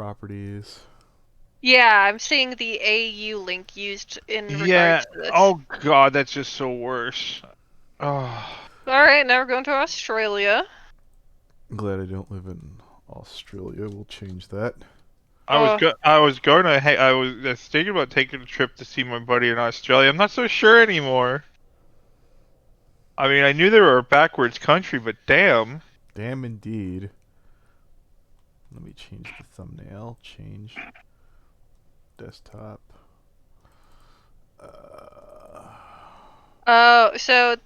properties. Yeah, I'm seeing the AU link used in Yeah. regards to this. Oh God, that's just so worse. Oh. Alright, now we're going to Australia. I'm glad I don't live in Australia. We'll change that. Oh, I was gonna. Hey, I was thinking about taking a trip to see my buddy in Australia. I'm not so sure anymore. I mean, I knew they were a backwards country, but damn. Damn indeed. Let me change the thumbnail. Change desktop. Uh, oh, so,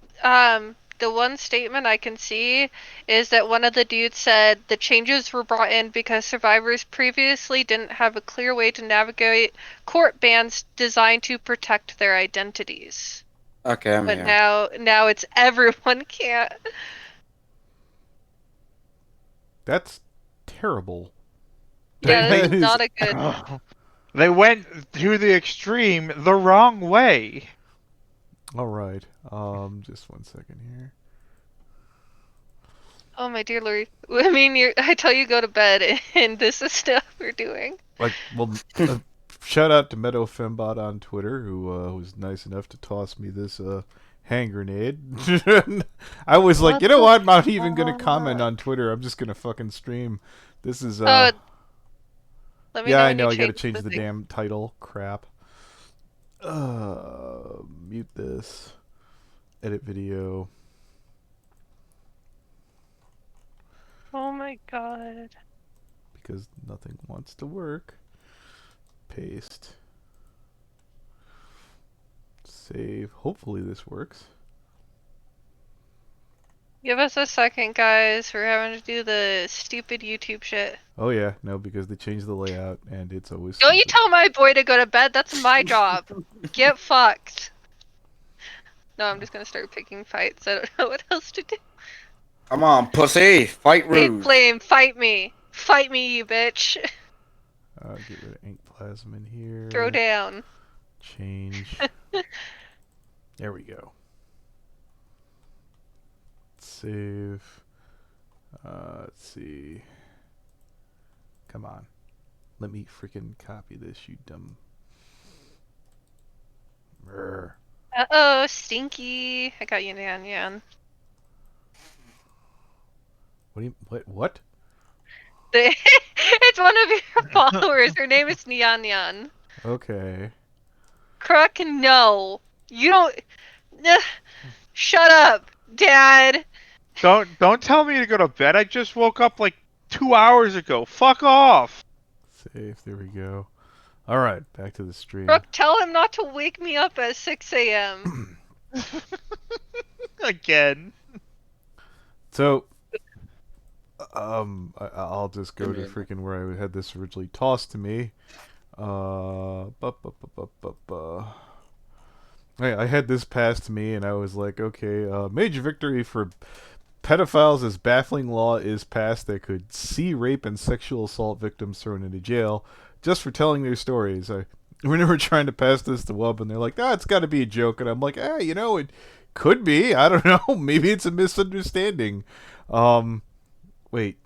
the one statement I can see is that one of the dudes said the changes were brought in because survivors previously didn't have a clear way to navigate court bans designed to protect their identities. Okay, I'm But here. now it's everyone can't. that's terrible. Yeah, They this That is is. not a good. they went to the extreme the wrong way. All right. Just 1 second here. Oh my dear Lord! I mean, I tell you go to bed, and this is stuff we're doing. Like, well, shout out to Meadow Fembot on Twitter, who was nice enough to toss me this hand grenade. I was like, What you know the what? I'm not even gonna comment fuck? on Twitter. I'm just gonna fucking stream. This is Oh, let me Yeah, know I when you know. I gotta change change the the thing. damn title. Crap. Mute this. Edit video. Oh my god. Because nothing wants to work. Paste. Save. Hopefully this works. Give us a second, guys. We're having to do the stupid YouTube shit. Oh yeah, no, because they changed the layout and it's always Don't you stupid. tell my boy to go to bed. That's my job. Get fucked. No, I'm just gonna start picking fights. I don't know what else to do. Come on, pussy. Fight Hey, rude. Flame, fight me. Fight me, you bitch. Get rid of ink plasma in here. Throw down. Change. There we go. Save. Let's see. Come on. Let me freaking copy this, you dumb. Brr. Uh-oh, stinky. I got you, Nan Yan. What do you, what? It's one of your followers. Her name is Nyan Yan. Okay. Crook, no. You don't. Shut up, Dad. Don't tell me to go to bed. I just woke up like 2 hours ago. Fuck off. Save. There we go. All right, back to the stream. Crook, tell him not to wake me up at 6 a.m. Again. So, I'll just go to freaking where I had this originally tossed to me. I had this passed to me, and I was like, okay, major victory for pedophiles as baffling law is passed that could see rape and sexual assault victims thrown into jail just for telling their stories. We were trying to pass this to Wub, and they're like, it's got to be a joke. And I'm like, it could be. I don't know. Maybe it's a misunderstanding. Wait.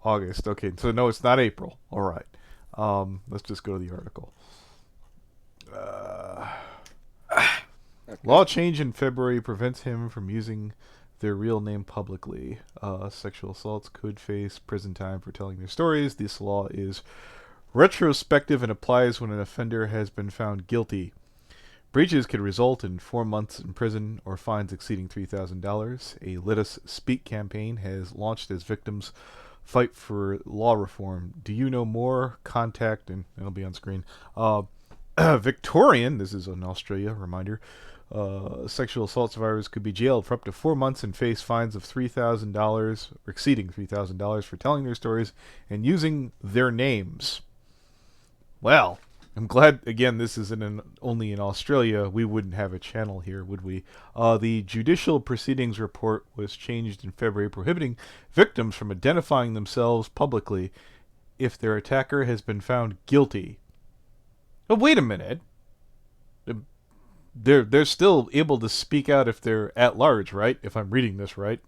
August. Okay, so no, it's not April. All right. Let's just go to the article. Law change in February prevents him from using their real name publicly. Sexual assaults could face prison time for telling their stories. This law is retrospective and applies when an offender has been found guilty. Breaches could result in 4 months in prison or fines exceeding $3,000. A Let Us Speak campaign has launched as victims fight for law reform. Do you know more? Contact, and it'll be on screen. Victorian, this is in Australia, reminder. Sexual assault survivors could be jailed for up to 4 months and face fines of $3,000 or exceeding $3,000 for telling their stories and using their names. Well, I'm glad, again, this isn't only in Australia. We wouldn't have a channel here, would we? The Judicial Proceedings report was changed in February, prohibiting victims from identifying themselves publicly if their attacker has been found guilty. But wait a minute. They're still able to speak out if they're at large, right? If I'm reading this right.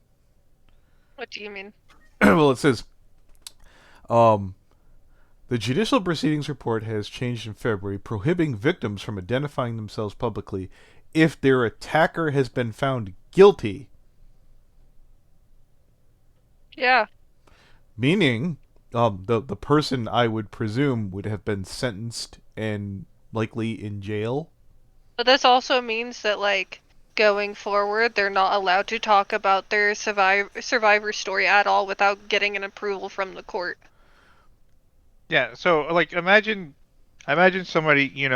What do you mean? Well, it says, The Judicial Proceedings report has changed in February, prohibiting victims from identifying themselves publicly if their attacker has been found guilty. Yeah. Meaning, the person, I would presume, would have been sentenced and likely in jail. But this also means that, like, going forward, they're not allowed to talk about their survivor story at all without getting an approval from the court. Yeah, so like imagine somebody,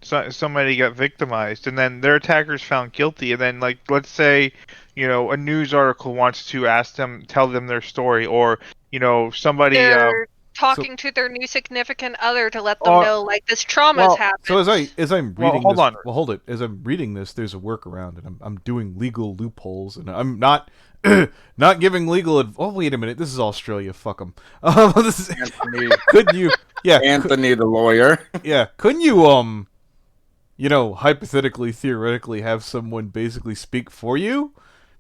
somebody got victimized and then their attacker's found guilty, and then like let's say, a news article wants to tell them their story, or somebody They're So, talking to their new significant other to let them or know, like, this trauma's well, happened. so as I'm well, reading hold this, on. well, hold it. As I'm reading this, there's a workaround, and I'm doing legal loopholes, and I'm not not giving legal. Oh, wait a minute. This is Australia. Fuck them. This is, Anthony, couldn't you? Yeah, Anthony the lawyer. yeah. Couldn't you hypothetically, theoretically, have someone basically speak for you?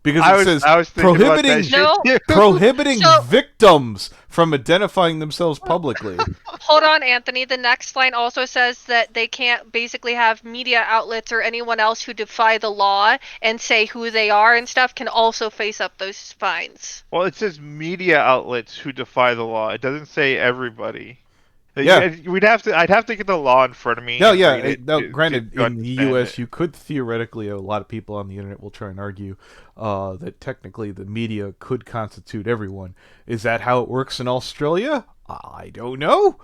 Because it says I was thinking about prohibiting that shit too. prohibiting So- victims from identifying themselves publicly. Hold on, Anthony. The next line also says that they can't basically have media outlets or anyone else who defy the law and say who they are and stuff can also face up those fines. Well, it says media outlets who defy the law. It doesn't say everybody. Yeah. I'd have to get the law in front of me. No, and yeah. read it No, to granted, in the understand U.S., it. you could theoretically, a lot of people on the internet will try and argue that technically the media could constitute everyone. Is that how it works in Australia? I don't know.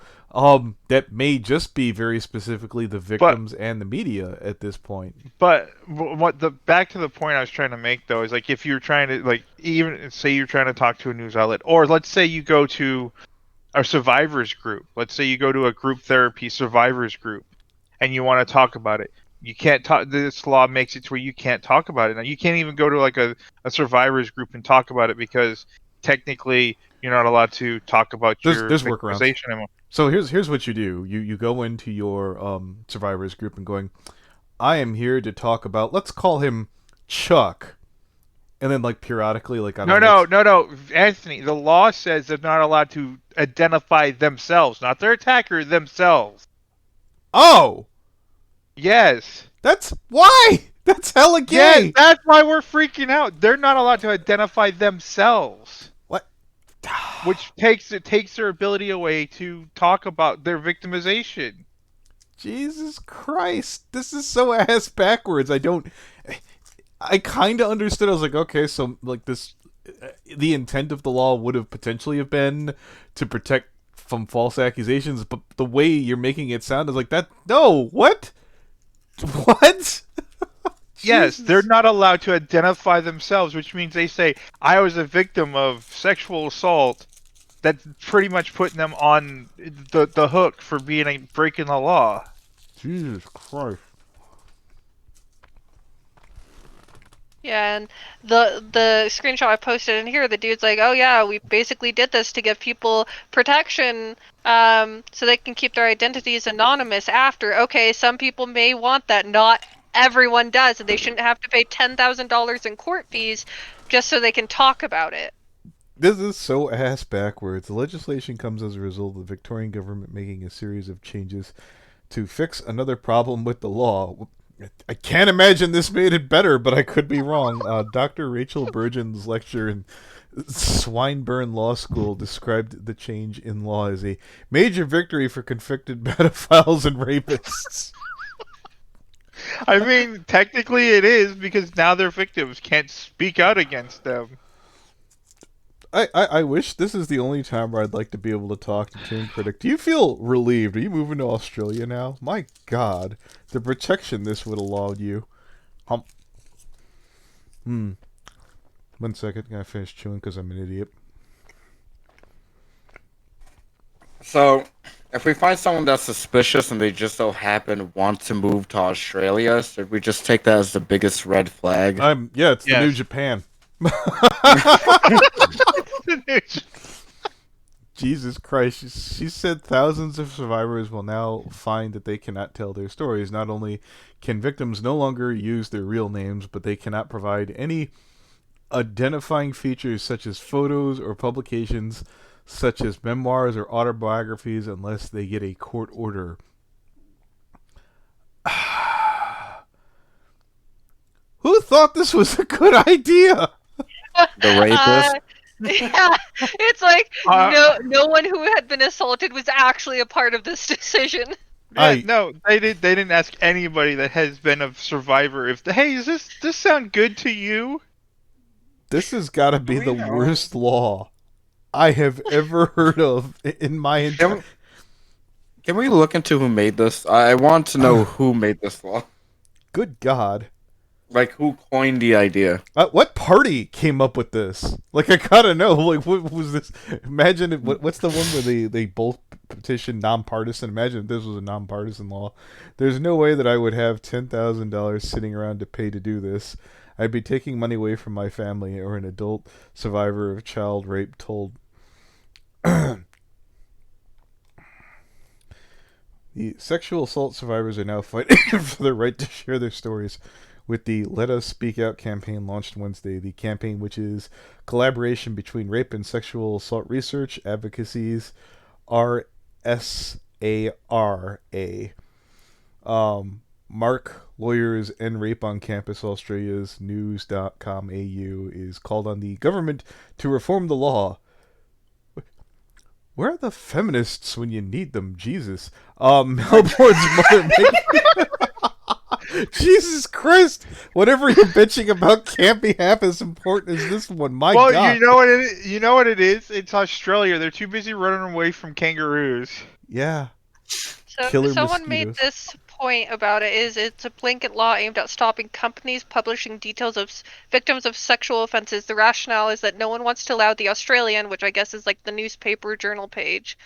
That may just be very specifically the victims and the media at this point. But back to the point I was trying to make though is like if you're trying to like even say you're trying to talk to a news outlet, or let's say you go to a survivors group. Let's say you go to a group therapy survivors group and you want to talk about it. You can't talk. This law makes it to where you can't talk about it. Now you can't even go to like a survivors group and talk about it because technically you're not allowed to talk about your There's workarounds. victimization anymore. So here's what you do. You go into your survivors group and going, I am here to talk about, let's call him Chuck. And then, like, periodically, like, I don't know. No, Anthony. The law says they're not allowed to identify themselves, not their attacker, themselves. Oh! Yes. That's why! That's hella gay! Yes, that's why we're freaking out. They're not allowed to identify themselves. What? Which takes their ability away to talk about their victimization. Jesus Christ. This is so ass backwards. I kind of understood. I was like, okay, so, like, this... the intent of the law would have potentially have been to protect from false accusations, but the way you're making it sound is like that. No, what? What? Yes, Jesus. they're not allowed to identify themselves, which means they say, I was a victim of sexual assault. That's pretty much putting them on the hook for breaking the law. Jesus Christ. Yeah, and the screenshot I posted in here, the dude's like, oh yeah, we basically did this to give people protection, so they can keep their identities anonymous after. Okay, some people may want that, not everyone does, and they shouldn't have to pay $10,000 in court fees just so they can talk about it. This is so ass backwards. The legislation comes as a result of the Victorian government making a series of changes to fix another problem with the law. I can't imagine this made it better, but I could be wrong. Dr. Rachel Burgeon's lecture in Swinburne Law School described the change in law as a major victory for convicted pedophiles and rapists. I mean, technically it is, because now their victims can't speak out against them. I wish this is the only time where I'd like to be able to talk to Team Critic. Do you feel relieved? Are you moving to Australia now? My God, the protection this would allow you. 1 second, gotta finish chewing because I'm an idiot. So, if we find someone that's suspicious and they just so happen want to move to Australia, should we just take that as the biggest red flag? Yeah, it's the Yes. new Japan. Jesus Christ. She said thousands of survivors will now find that they cannot tell their stories. Not only can victims no longer use their real names, but they cannot provide any identifying features such as photos or publications such as memoirs or autobiographies, unless they get a court order. Who thought this was a good idea? The rapist. Yeah, it's like Uh, no one who had been assaulted was actually a part of this decision. Yeah, no, they didn't ask anybody that has been a survivor if hey, does this sound good to you? This has got to be We the know. worst law I have ever heard of in my entire. Can we look into who made this? I want to know who made this law. Good God. Like, who coined the idea? What party came up with this? Like, I gotta know. Like, what was this? Imagine what's the one where they both petitioned nonpartisan? Imagine if this was a nonpartisan law. There's no way that I would have $10,000 sitting around to pay to do this. I'd be taking money away from my family, or an adult survivor of child rape told. The sexual assault survivors are now fighting for their right to share their stories with the Let Us Speak Out campaign launched Wednesday. The campaign, which is collaboration between rape and sexual assault research advocacies, RSARA. Mark Lawyers End Rape on Campus Australia's news.com.au is called on the government to reform the law. Where are the feminists when you need them? Jesus. Melbourne's mother... Jesus Christ! Whatever you're bitching about can't be half as important as this one. My Well, God. you know what it is? You know what it is? It's Australia. They're too busy running away from kangaroos. Yeah. So Killer someone made mosquitoes. this point about it's a blanket law aimed at stopping companies publishing details of victims of sexual offenses. The rationale is that no one wants to allow the Australian, which I guess is like the newspaper journal page,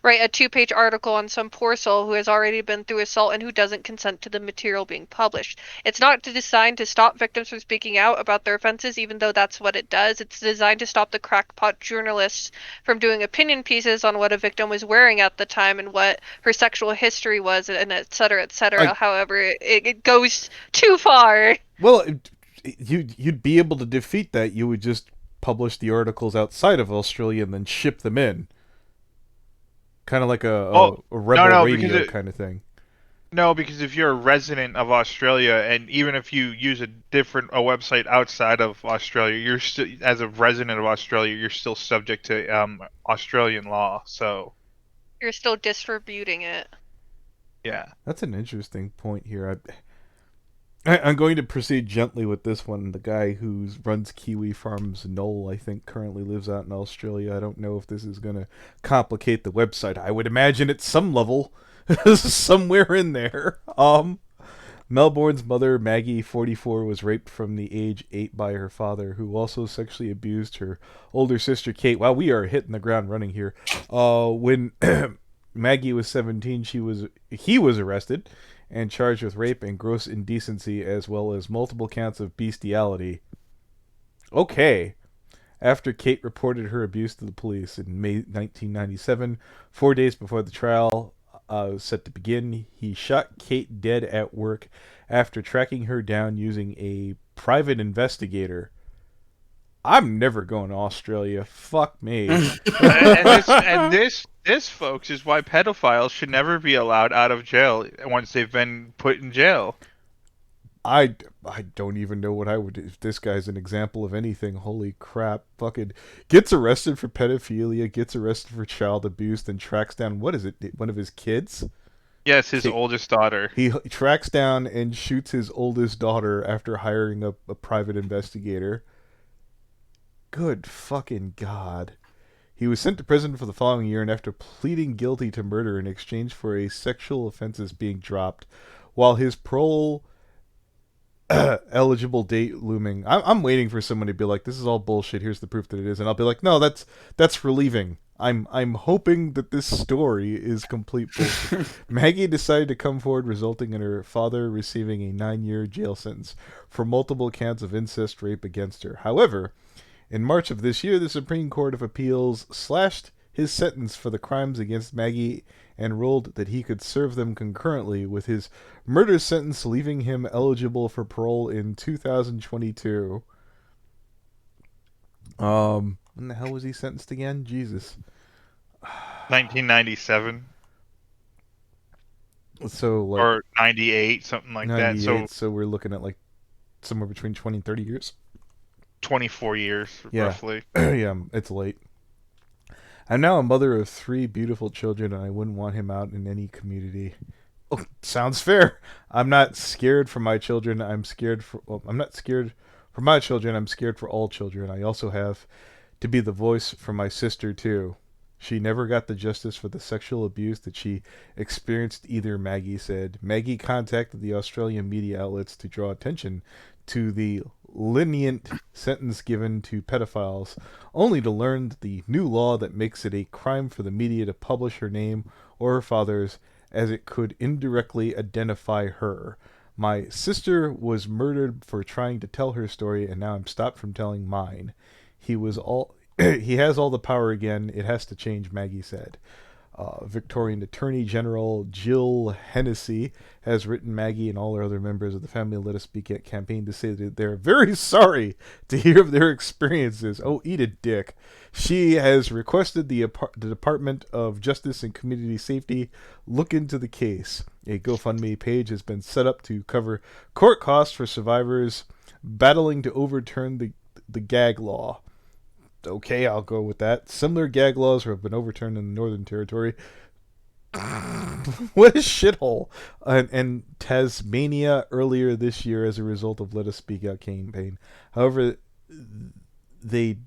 write a 2-page article on some poor soul who has already been through assault and who doesn't consent to the material being published. It's not designed to stop victims from speaking out about their offenses, even though that's what it does. It's designed to stop the crackpot journalists from doing opinion pieces on what a victim was wearing at the time and what her sexual history was, and et cetera, et cetera. However, it goes too far. Well, you'd be able to defeat that. You would just publish the articles outside of Australia and then ship them in. Kind of like a rebel radio kind of thing. No, because if you're a resident of Australia, and even if you use a website outside of Australia, you're still, as a resident of Australia, you're still subject to Australian law. So You're still distributing it. yeah, That's an interesting point here. I'm going to proceed gently with this one. The guy who runs Kiwi Farms, Noel, I think, currently lives out in Australia. I don't know if this is going to complicate the website. I would imagine at some level, somewhere in there. Melbourne's mother, Maggie, 44, was raped from the age 8 by her father, who also sexually abused her older sister, Kate. Wow, we are hitting the ground running here. When Maggie was 17, he was arrested and charged with rape and gross indecency, as well as multiple counts of bestiality. Okay. After Kate reported her abuse to the police in May 1997, 4 days before the trial was set to begin, he shot Kate dead at work after tracking her down using a private investigator. I'm never going to Australia. Fuck me. and this, folks, is why pedophiles should never be allowed out of jail once they've been put in jail. I don't even know what I would do if this guy's an example of anything. Holy crap. Fucking gets arrested for pedophilia, gets arrested for child abuse, then tracks down, what is it, one of his kids? Yes, his oldest daughter. He tracks down and shoots his oldest daughter after hiring a private investigator. Good fucking God. He was sent to prison for the following year, and after pleading guilty to murder in exchange for a sexual offenses being dropped, while his parole eligible date looming. I'm waiting for someone to be like, "This is all bullshit. Here's the proof that it is," and I'll be like, "No, that's relieving." I'm hoping that this story is complete bullshit. Maggie decided to come forward, resulting in her father receiving a 9-year jail sentence for multiple counts of incest rape against her. However, in March of this year, the Supreme Court of Appeals slashed his sentence for the crimes against Maggie and ruled that he could serve them concurrently with his murder sentence, leaving him eligible for parole in 2022. When the hell was he sentenced again? Jesus. 1997 So like or 98, something like that. So 98. So we're looking at like somewhere between 20 and 30 years. 24 years, Yeah. roughly. Yeah, it's late. I'm now a mother of 3 beautiful children, and I wouldn't want him out in any community. Oh, sounds fair. I'm not scared for my children. I'm scared for. Well, I'm not scared for my children. I'm scared for all children. I also have to be the voice for my sister too. She never got the justice for the sexual abuse that she experienced either, Maggie said. Maggie contacted the Australian media outlets to draw attention to the lenient sentence given to pedophiles, only to learn the new law that makes it a crime for the media to publish her name or her father's, as it could indirectly identify her. My sister was murdered for trying to tell her story, and now I'm stopped from telling mine. He was all he has all the power again. It has to change, Maggie said. Victorian Attorney General Jill Hennessy has written Maggie and all our other members of the Family Let Us Speak Out campaign to say that they're very sorry to hear of their experiences. Oh, eat a dick. She has requested the Department of Justice and Community Safety look into the case. A GoFundMe page has been set up to cover court costs for survivors battling to overturn the gag law. Okay, I'll go with that. Similar gag laws have been overturned in the Northern Territory. What a shithole. And Tasmania earlier this year as a result of Let Us Speak Out campaign. However, they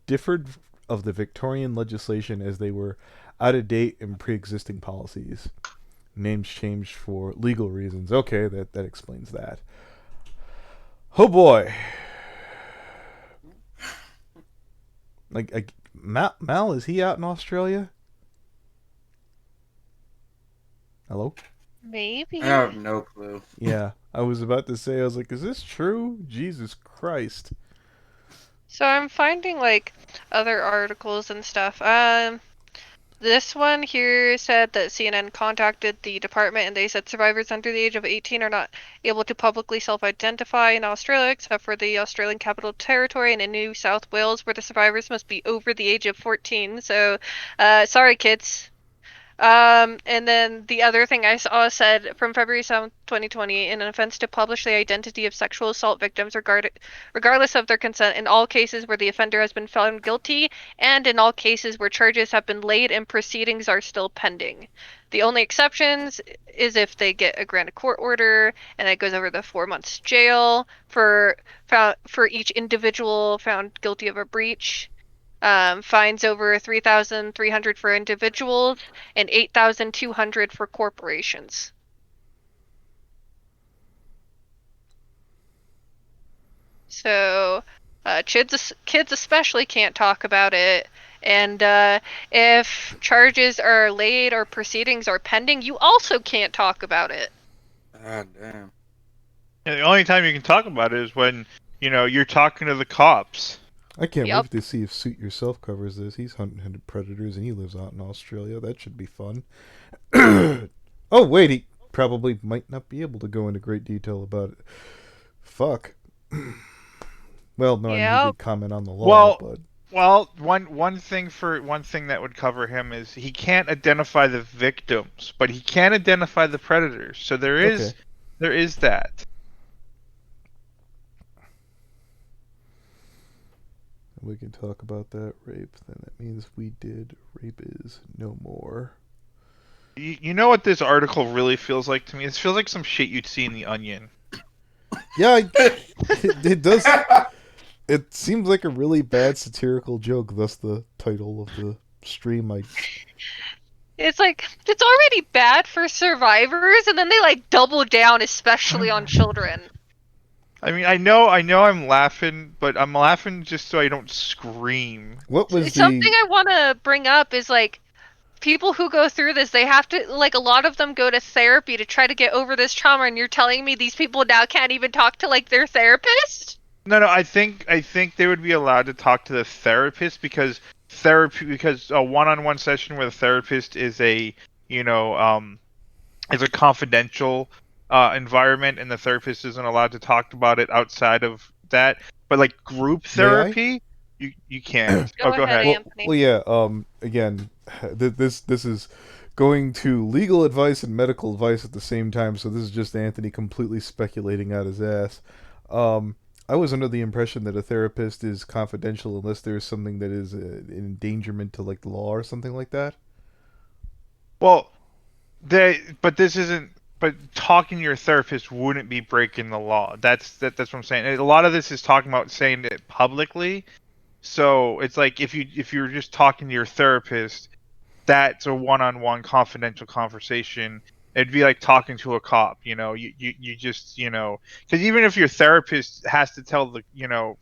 differed of the Victorian legislation as they were out of date and pre-existing policies. Names changed for legal reasons. Okay, that explains that. Oh boy. Like Mal, is he out in Australia? Hello? Maybe. I have no clue. Yeah, I was about to say, I was like, is this true? Jesus Christ. So I'm finding like other articles and stuff. This one here said that CNN contacted the department and they said survivors under the age of 18 are not able to publicly self-identify in Australia except for the Australian Capital Territory and in New South Wales where the survivors must be over the age of 14. So, sorry kids. And then the other thing I saw said from February 7th, 2020, in an offense to publish the identity of sexual assault victims regardless of their consent in all cases where the offender has been found guilty and in all cases where charges have been laid and proceedings are still pending. The only exceptions is if they get a granted court order and it goes over the 4 months jail for each individual found guilty of a breach. Fines over 3,300 for individuals and 8,200 for corporations. So, kids especially can't talk about it. And if charges are laid or proceedings are pending, you also can't talk about it. God damn. And the only time you can talk about it is when, you're talking to the cops. I can't Yep. wait to see if Suit Yourself covers this. He's hunting predators and he lives out in Australia. That should be fun. Oh, wait, he probably might not be able to go into great detail about it. Fuck. Well, no, I mean, he Yep. could comment on the law, but... Well, one thing that would cover him is he can't identify the victims, but he can identify the predators. So there is that. We can talk about that rape. Then that means we did. Rape is no more. You know what this article really feels like to me? It feels like some shit you'd see in The Onion. Yeah, it does. It seems like a really bad satirical joke. Thus, the title of the stream. It's like, it's already bad for survivors, and then they like double down, especially on children. I mean, I know I'm laughing, but I'm laughing just so I don't scream. What was Something I want to bring up is like, people who go through this, they have to, like, a lot of them go to therapy to try to get over this trauma, and you're telling me these people now can't even talk to, like, their therapist? No, I think they would be allowed to talk to the therapist because a one-on-one session with a therapist is is a confidential environment, and the therapist isn't allowed to talk about it outside of that. But like group therapy, You can't. Go Go ahead, ahead. Anthony. Well, yeah. Again, this is going to legal advice and medical advice at the same time. So this is just Anthony completely speculating out his ass. I was under the impression that a therapist is confidential unless there's something that is an endangerment to like the law or something like that. Well, but this isn't. But talking to your therapist wouldn't be breaking the law. That's what I'm saying. A lot of this is talking about saying it publicly. So it's like if you're just talking to your therapist, that's a one-on-one confidential conversation. It'd be like talking to a cop. You just because even if your therapist has to tell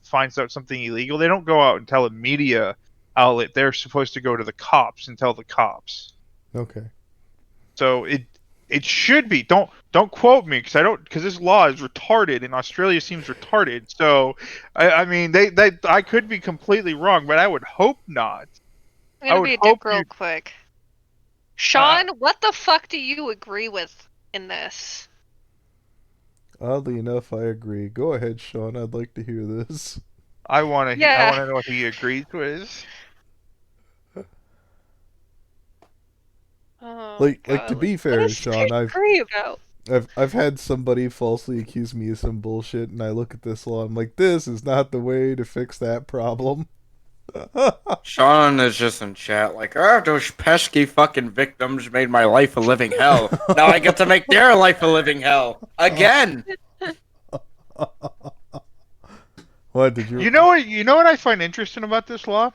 finds out something illegal, they don't go out and tell a media outlet. They're supposed to go to the cops and tell the cops. Okay. So it should be. Don't quote me because this law is retarded and Australia seems retarded. So I mean I could be completely wrong, but I would hope not. I'm gonna would be a hope dick real you- quick. Sean, what the fuck do you agree with in this? Oddly enough, I agree. Go ahead, Sean. I'd like to hear this. I want to Yeah. know what he agrees with. Oh, Like God. to be What fair, does Sean, he agree about? I've had somebody falsely accuse me of some bullshit, and I look at this law, I'm like, this is not the way to fix that problem. Sean is just in chat like, oh, those pesky fucking victims made my life a living hell. Now I get to make their life a living hell. Again! What did you? You know what I find interesting about this law?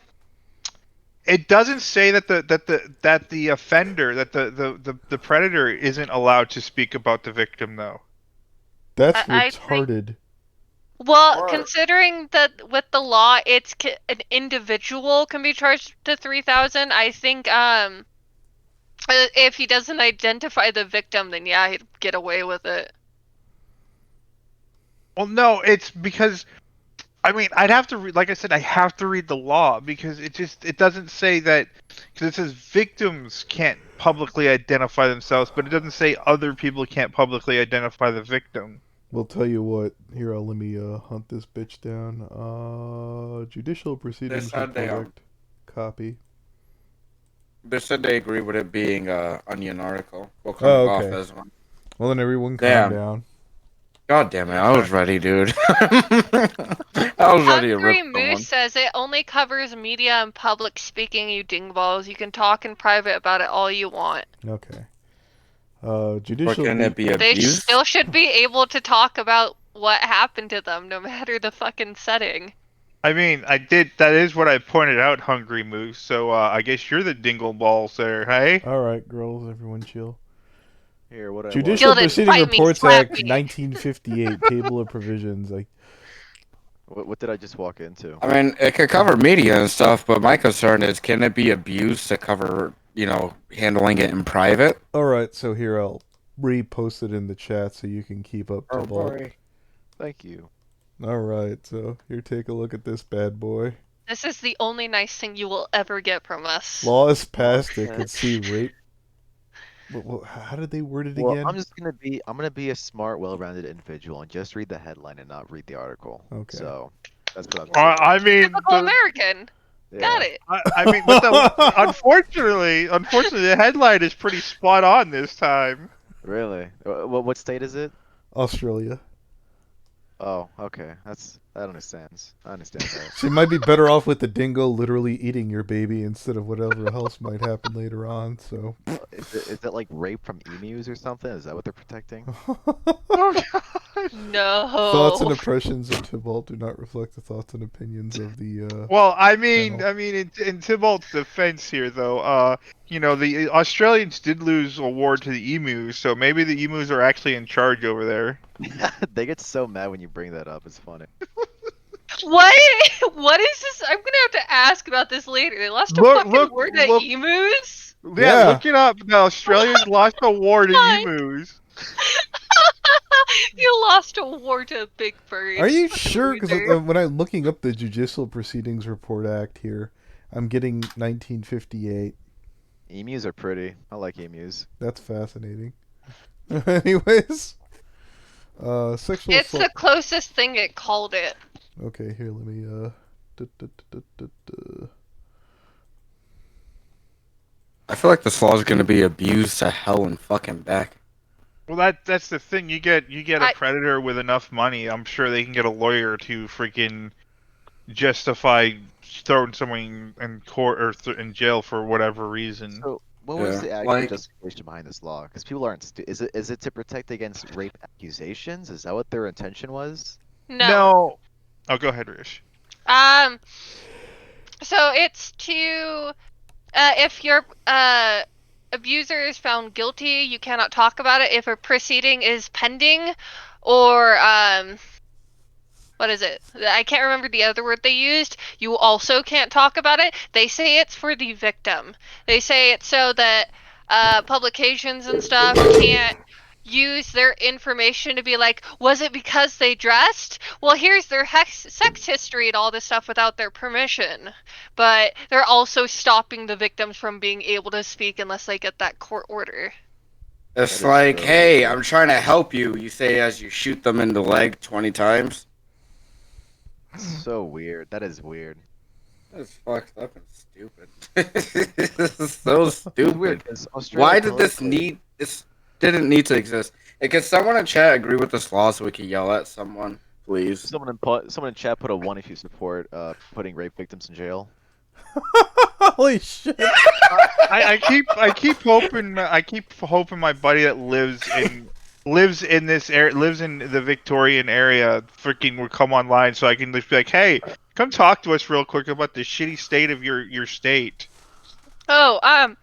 It doesn't say that the offender, that the predator isn't allowed to speak about the victim though. That's I think- retarded. Well, Or- considering that with the law, an individual can be charged to 3,000. I think if he doesn't identify the victim, then yeah, he'd get away with it. Well, no, it's because I mean I'd have to read. Like I said, I have to read the law because it doesn't say that because it says victims can't publicly identify themselves, but it doesn't say other people can't publicly identify the victim. We'll tell you what. Here, let me hunt this bitch down. Judicial Proceedings said they, Report Act. Copy. They said they agree with it being a Onion article. We'll come Oh, off okay. as one. Well, then everyone calm Damn. down. God damn it, I was ready, dude. I was ready to Hungry rip someone. Moose says it only covers media and public speaking, you dingballs. You can talk in private about it all you want. Okay. Or Judicial. can it be They abused? still should be able to talk about what happened to them, no matter the fucking setting. I mean, that is what I pointed out, Hungry Moose. So I guess you're the dingle balls there, hey? All right, girls, everyone chill. Here, what I Judicial Gilded, Proceeding fight me, Reports slap Act, me. 1958, Table of Provisions. Like, what did I just walk into? I mean, it could cover media and stuff, but my concern is, can it be abused to cover, handling it in private? all right, so here I'll repost it in the chat so you can keep up to Oh, bulk. boy. Thank you. All right, so here, take a look at this bad boy. This is the only nice thing you will ever get from us. Laws passed that Okay. could see rape. How did they word it Well, again? I'm gonna be a smart, well-rounded individual and just read the headline and not read the article. Okay. So that's what I'm. I mean, Typical American. Yeah. Got it. I mean, but unfortunately, the headline is pretty spot on this time. Really? What state is it? Australia. Oh, okay. That understands. I understand that. So you might be better off with the dingo literally eating your baby instead of whatever else might happen later on. So. Is it like rape from emus or something? Is that what they're protecting? Oh God. No. Thoughts and impressions of Tybalt do not reflect the thoughts and opinions of the. Well, I mean, Channel. in Tybalt's defense here, though, the Australians did lose a war to the emus, so maybe the emus are actually in charge over there. They get so mad when you bring that up. It's funny. What? What is this? I'm gonna have to ask about this later. They lost a Look- fucking war to look- emus? Yeah, Yeah. look it up. The Australians lost a war to Fine. emus. You lost a war to big birds. Are you Fucking sure? Because loser. when I'm looking up the Judicial Proceedings Report Act here, I'm getting 1958. Emus are pretty. I like emus. That's fascinating. Anyways, sexual It's assault. the closest thing it called it. Okay, here, let me I feel like this law is gonna be abused to hell and fucking back. Well, that's the thing. You get a I- predator with enough money. I'm sure they can get a lawyer to freaking justify throwing someone in court or in jail for whatever reason. So, what was Yeah, the actual like- justification behind this law? Because people aren't. Is it to protect against rape accusations? Is that what their intention was? No. Oh, go ahead, Rish. So it's to if your abuser is found guilty, you cannot talk about it. If a proceeding is pending, or what is it? I can't remember the other word they used. You also can't talk about it. They say it's for the victim. They say it's so that publications and stuff can't use their information to be like, was it because they dressed? Well, here's their sex history and all this stuff without their permission. But they're also stopping the victims from being able to speak unless they get that court order. It's That is like, so hey, weird. I'm trying to help you. You say as you shoot them in the leg 20 times. So weird. That is weird. That's fucked up and stupid. This is so It's stupid. weird 'cause Australia Why did this politically- need? This didn't need to exist. Hey, can someone in chat agree with this law so we can yell at someone, please? Someone in chat put a 1 if you support putting rape victims in jail. Holy shit! I keep hoping my buddy that lives in this area, lives in the Victorian area, freaking would come online so I can just be like, hey, come talk to us real quick about the shitty state of your state. Oh,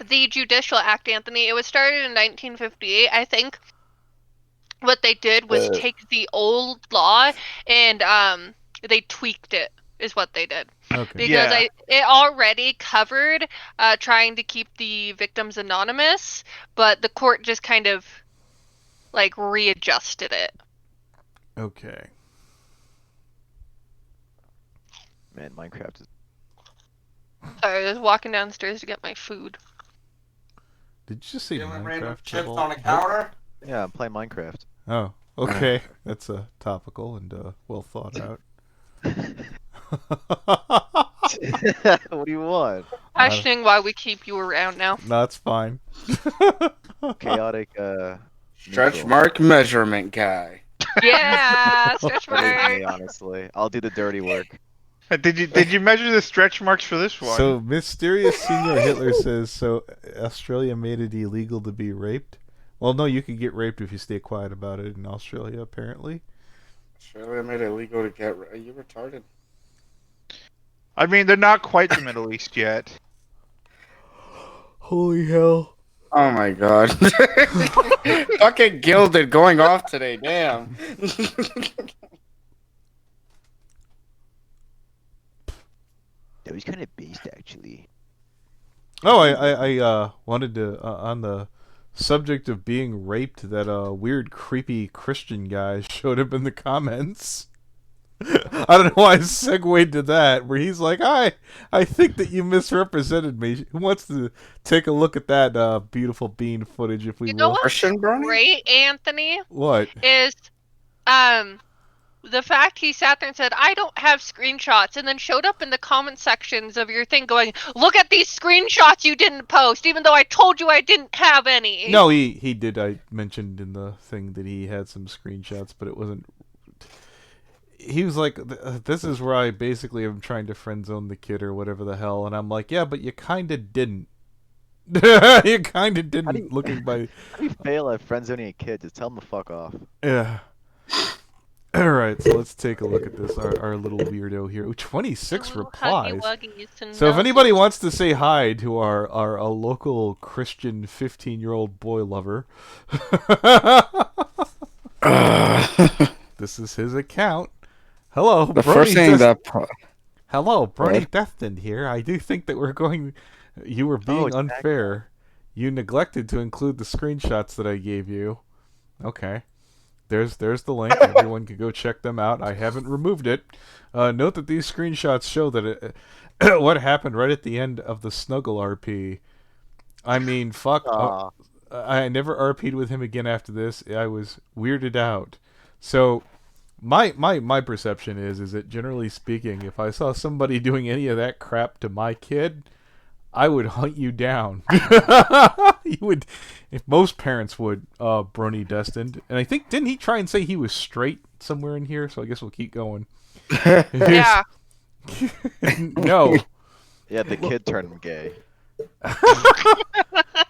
the Judicial Act, Anthony. It was started in 1958, I think. What they did was take the old law and they tweaked it. Is what they did. Okay. Because Yeah. it already covered trying to keep the victims anonymous, but the court just kind of like readjusted it. Okay. Man, Minecraft is. Sorry, I was walking downstairs to get my food. Did you just say Feeling random Minecraft? chips Trouble? on a counter? Yeah, I'm playing Minecraft. Oh, okay. That's topical and well thought out. What do you want? Questioning why we keep you around now. No, it's fine. Chaotic. Stretch neutral. mark measurement guy. Yeah, stretch That is me, mark. honestly. I'll do the dirty work. Did you measure the stretch marks for this one? So, Mysterious Senior Hitler says, so Australia made it illegal to be raped? Well, no, you can get raped if you stay quiet about it in Australia, apparently. Australia made it illegal to get. Are you retarded? I mean, they're not quite the Middle East yet. Holy hell. Oh my god. Fucking gilded going off today, damn. That was kind of based, actually. Oh, I wanted to, on the subject of being raped, that weird, creepy Christian guy showed up in the comments. I don't know why I segued to that, where he's like, I think that you misrepresented me. Who wants to take a look at that beautiful bean footage, if we You know will? what? Christian Brony? Great, Anthony, What? is the fact he sat there and said, I don't have screenshots, and then showed up in the comment sections of your thing going, look at these screenshots you didn't post, even though I told you I didn't have any. No, he did. I mentioned in the thing that he had some screenshots, but it wasn't. He was like, this is where I basically am trying to friend zone the kid or whatever the hell, and I'm like, yeah, but you kind of didn't. You kind of didn't, looking by... How do you fail at friend zoning a kid? Just tell them to fuck off. Yeah. Alright, so let's take a look at this, our little weirdo here. Ooh, 26 Little replies. huggy-wuggies and So if melties. anybody wants to say hi to our local Christian 15-year-old boy lover, this is his account. Hello, The Brony first thing that. Hello, Brony What? Destin here. I do think that we're going... You were being exactly. unfair. You neglected to include the screenshots that I gave you. Okay. There's the link. Everyone can go check them out. I haven't removed it. Note that these screenshots show that what happened right at the end of the Snuggle RP. I mean, fuck. Aw. I never RP'd with him again after this. I was weirded out. So, My perception is that generally speaking, if I saw somebody doing any of that crap to my kid, I would hunt you down. You would, if most parents would. Brony Destined, and I think didn't he try and say he was straight somewhere in here? So I guess we'll keep going. Yeah. No. Yeah, the kid turned him gay.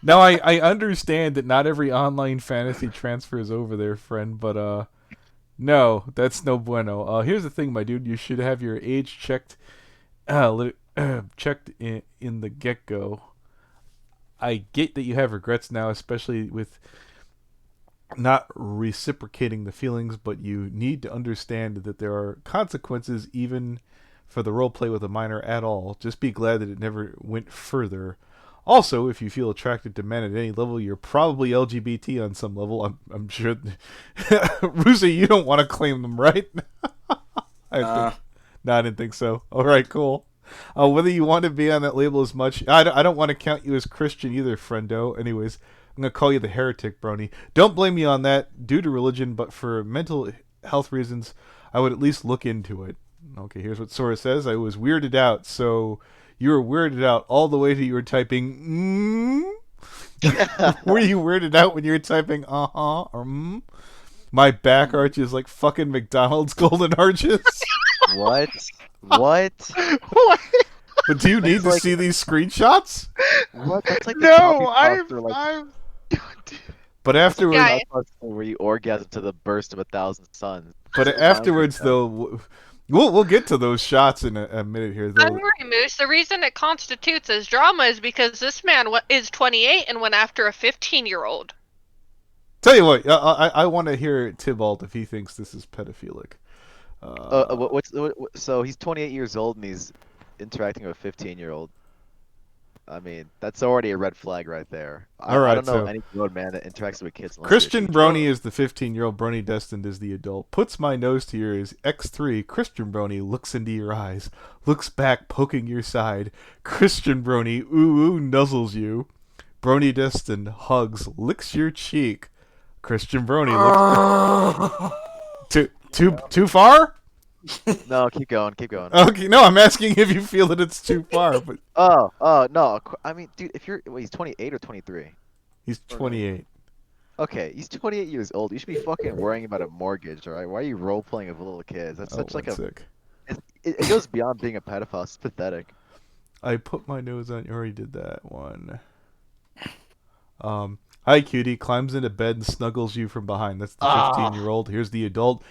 Now I understand that not every online fantasy transfers over there, friend, but no, that's no bueno. Here's the thing, my dude. You should have your age checked, checked in the get-go. I get that you have regrets now, especially with not reciprocating the feelings, but you need to understand that there are consequences even for the roleplay with a minor at all. Just be glad that it never went further. Also, if you feel attracted to men at any level, you're probably LGBT on some level. I'm sure. Ruzi, you don't want to claim them, right? No, I didn't think so. All right, cool. Whether you want to be on that label as much, I don't want to count you as Christian either, friendo. Anyways, I'm gonna call you the heretic, Brony. Don't blame me on that due to religion, but for mental health reasons, I would at least look into it. Okay, here's what Sora says. I was weirded out, so you were weirded out all the way to you were typing. Were you weirded out when you were typing or My back arches like fucking McDonald's golden arches. What? What? What? But do you need to see these screenshots? What? That's like the No, copy pasta, like I'm. But afterwards, Yeah, where you orgasm to the burst of 1,000 suns. but afterwards though, we'll get to those shots in a minute here. Though. Hungry Moose, the reason it constitutes as drama is because this man is 28 and went after a 15-year-old. Tell you what, I want to hear Tybalt if he thinks this is pedophilic. So he's 28 years old and he's interacting with a 15-year-old. I mean, that's already a red flag right there. I don't know any grown man that interacts with kids. Christian Brony is the 15-year-old. Brony Destined is the adult. Puts my nose to yours. X3. Christian Brony looks into your eyes. Looks back, poking your side. Christian Brony, ooh, nuzzles you. Brony Destined hugs, licks your cheek. Christian Brony looks... Too far? No, keep going. Okay, no, I'm asking if you feel that it's too far. But no. I mean, dude, if he's 28 or 23. He's 28. Okay, he's 28 years old. You should be fucking worrying about a mortgage, all right? Why are you role playing with little kids? That's such like a. Sick. It goes beyond being a pedophile. It's pathetic. I put my nose on. You already did that one. Hi, cutie. Climbs into bed and snuggles you from behind. That's the 15-year-old. Here's the adult.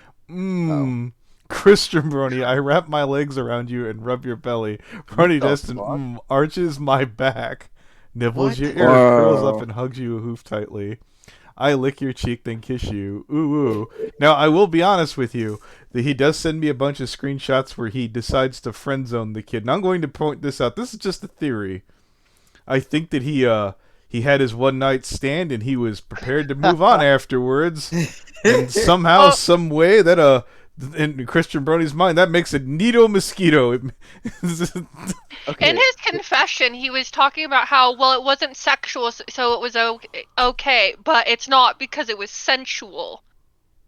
Christian Brony, I wrap my legs around you and rub your belly. Brony Destin arches my back, nibbles your ear, curls up and hugs you a hoof tightly. I lick your cheek, then kiss you. Ooh. Now, I will be honest with you. That he does send me a bunch of screenshots where he decides to friend zone the kid. And I'm going to point this out. This is just a theory. I think that he had his one night stand and he was prepared to move on afterwards. And somehow, some way, that in Christian Brony's mind, that makes it neato mosquito. Okay. In his confession, he was talking about how, well, it wasn't sexual, so it was okay, but it's not because it was sensual.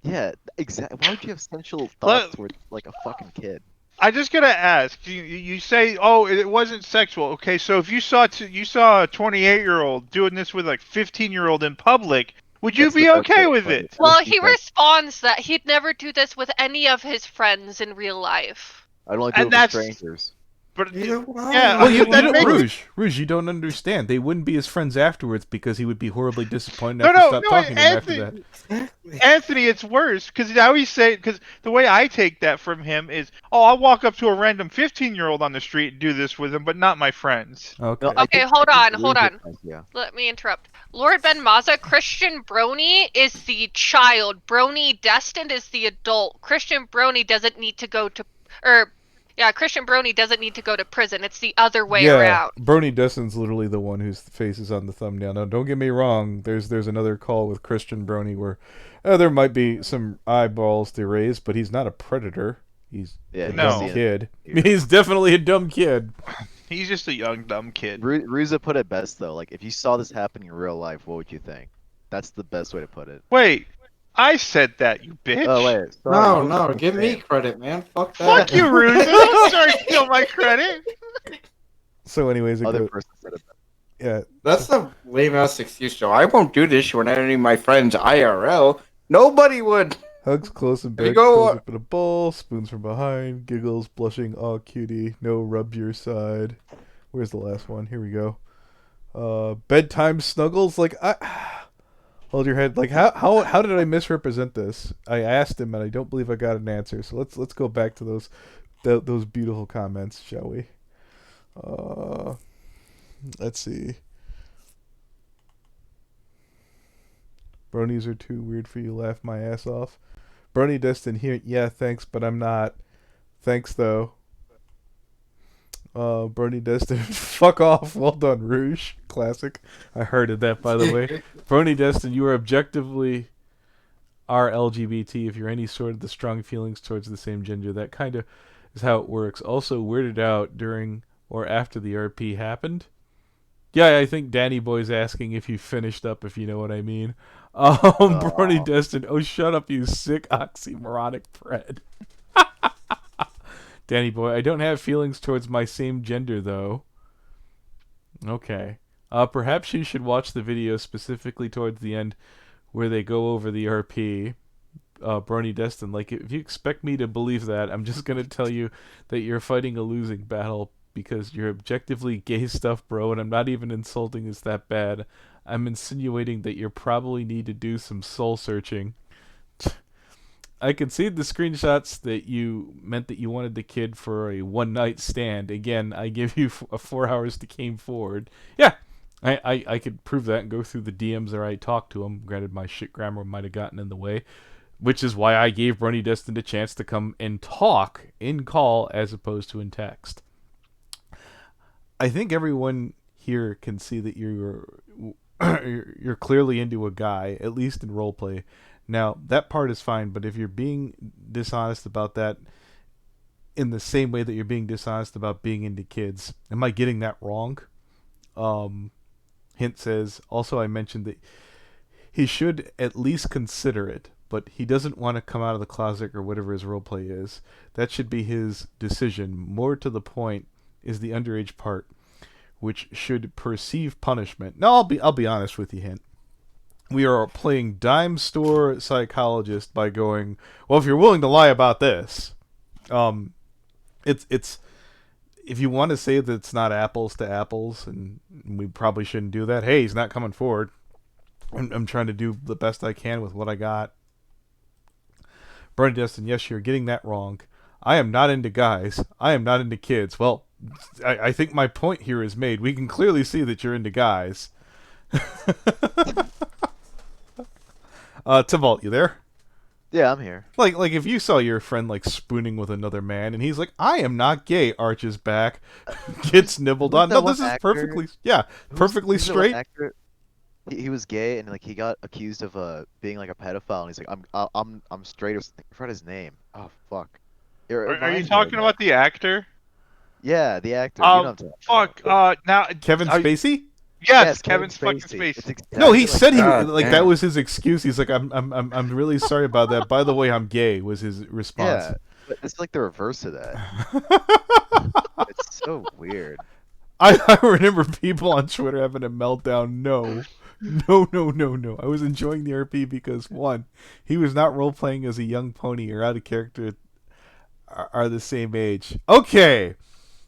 Yeah, exactly. Why would you have sensual thoughts towards like a fucking kid? I just gotta ask. You say, oh, it wasn't sexual. Okay, so if you saw a 28-year-old doing this with like 15-year-old in public, would you be okay with it? Well, he responds that he'd never do this with any of his friends in real life. I'd only do it with strangers. But Well, Rouge, you don't understand. They wouldn't be his friends afterwards because he would be horribly disappointed after stop talking to him after that. Anthony, it's worse because I always say, because the way I take that from him is, oh, I'll walk up to a random 15-year-old on the street and do this with him, but not my friends. Okay. No, Okay, hold on. Yeah. Let me interrupt. Lord Ben Maza, Christian Brony is the child. Brony Destined is the adult. Christian Brony doesn't need to go to, Christian Brony doesn't need to go to prison. It's the other way around. Brony Destin's literally the one whose face is on the thumbnail. Now, don't get me wrong. There's another call with Christian Brony where there might be some eyeballs to raise, but he's not a predator. He's a dumb kid. He's definitely a dumb kid. He's just a young, dumb kid. Ruza put it best, though. Like, if you saw this happen in real life, what would you think? That's the best way to put it. Wait, I said that, you bitch. Oh wait, sorry. No, give me credit, man. Fuck Fuck that. you, Ruza. Don't try to steal my credit. So, anyways, it Other goes. person said it. Yeah. That's a lame ass excuse, Joe. I won't do this when any of my friends IRL. Nobody would. Hugs close in There you bed, go. curls up in a ball, spoons from behind, giggles, blushing, aw cutie, no rub your side. Where's the last one? Here we go. Bedtime snuggles. Like, hold your head. Like, how did I misrepresent this? I asked him, and I don't believe I got an answer. So let's go back to those beautiful comments, shall we? Let's see. Bronies are too weird for you. Laugh my ass off. Brony Destin here. Yeah, thanks, but I'm not. Thanks though. Brony Destin. Fuck off. Well done, Rouge. Classic. I hearded that, by the way. Brony Destin, you are objectively are LGBT if you're any sort of the strong feelings towards the same gender. That kind of is how it works. Also weirded out during or after the RP happened. Yeah, I think Danny Boy's asking if you finished up, if you know what I mean. Brony Destin. Oh, shut up, you sick oxymoronic Fred. Danny Boy, I don't have feelings towards my same gender, though. Okay. Perhaps you should watch the video specifically towards the end where they go over the RP. Brony Destin, like, if you expect me to believe that, I'm just going to tell you that you're fighting a losing battle because you're objectively gay stuff, bro, and I'm not even insulting it's that bad. I'm insinuating that you probably need to do some soul searching. I can see the screenshots that you meant that you wanted the kid for a one-night stand. Again, I give you 4 hours to came forward. Yeah, I could prove that and go through the DMs where I talked to him. Granted, my shit grammar might have gotten in the way, which is why I gave Brony Destin a chance to come and talk in call as opposed to in text. I think everyone here can see that you're clearly into a guy, at least in roleplay. Now, that part is fine, but if you're being dishonest about that in the same way that you're being dishonest about being into kids, am I getting that wrong? Hint says, also I mentioned that he should at least consider it, but he doesn't want to come out of the closet or whatever his roleplay is. That should be his decision. More to the point is the underage part, which should perceive punishment. Now, I'll be honest with you, Hint. We are playing dime store psychologist by going, well, if you're willing to lie about this, it's if you want to say that it's not apples to apples, and we probably shouldn't do that. Hey, he's not coming forward. I'm trying to do the best I can with what I got. Brony Destin, yes, you're getting that wrong. I am not into guys. I am not into kids. Well, I think my point here is made. We can clearly see that you're into guys. Tybalt, you there? Yeah, I'm here. Like if you saw your friend like spooning with another man, and he's like, "I am not gay," arches back, gets nibbled on. No, this is perfectly Who's straight. He was gay and like he got accused of being like a pedophile, and he's like, I'm straight or something. I forgot his name. Oh fuck. Are you talking about the actor? Yeah, the actor. You know what I'm talking Fuck. about. Now Kevin Spacey? Yes, Kevin fucking Spacey. Exactly No, he said he God like damn. that was his excuse. He's like, I'm really sorry about that. By the way, I'm gay. Was his response? Yeah, but it's like the reverse of that. It's so weird. I remember people on Twitter having a meltdown. No. I was enjoying the RP because one, he was not role playing as a young pony or out of character. Are the same age. Okay.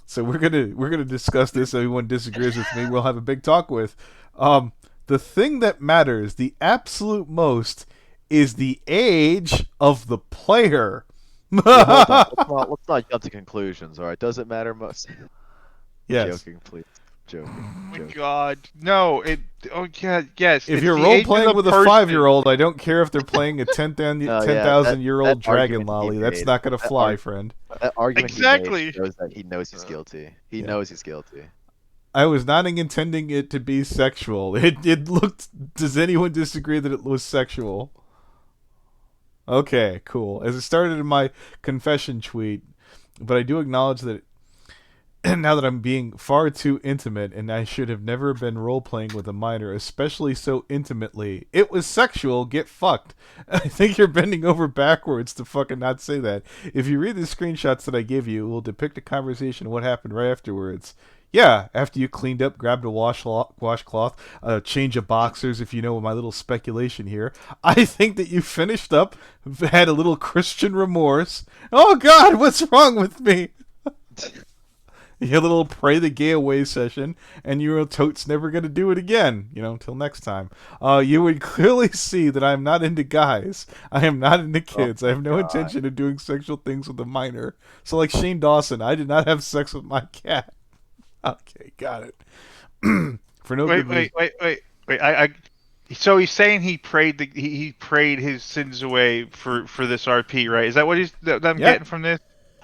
So we're gonna discuss this. Everyone disagrees with me. We'll have a big talk with. The thing that matters, the absolute most, is the age of the player. Well, hold on. Let's not jump to conclusions. All right, does it matter most? Yes. Joking, please. Joking. Oh my Joking. God, no! Oh yeah, yes. If it's you're the role age of playing the with a person. 5-year-old, I don't care if they're playing a 10,000-year-old that dragon argument lolly. he That's made, not gonna that fly, arg- friend. That argument Exactly. he made shows that he knows he's guilty. He knows he's guilty. I was not intending it to be sexual. It looked. Does anyone disagree that it was sexual? Okay, cool. As it started in my confession tweet, but I do acknowledge that now that I'm being far too intimate, and I should have never been role-playing with a minor, especially so intimately. It was sexual, get fucked. I think you're bending over backwards to fucking not say that. If you read the screenshots that I gave you, it will depict a conversation of what happened right afterwards. Yeah, after you cleaned up, grabbed a washcloth, change of boxers, if you know my little speculation here. I think that you finished up, had a little Christian remorse. Oh God, what's wrong with me? You had a little pray the gay away session, and you're totes never going to do it again, until next time. You would clearly see that I'm not into guys. I am not into kids. I have no intention of doing sexual things with a minor. So like Shane Dawson, I did not have sex with my cat. Okay, got it. For no good reason. Wait. So he's saying he prayed he prayed his sins away for this RP, right? Is that what I'm getting from this?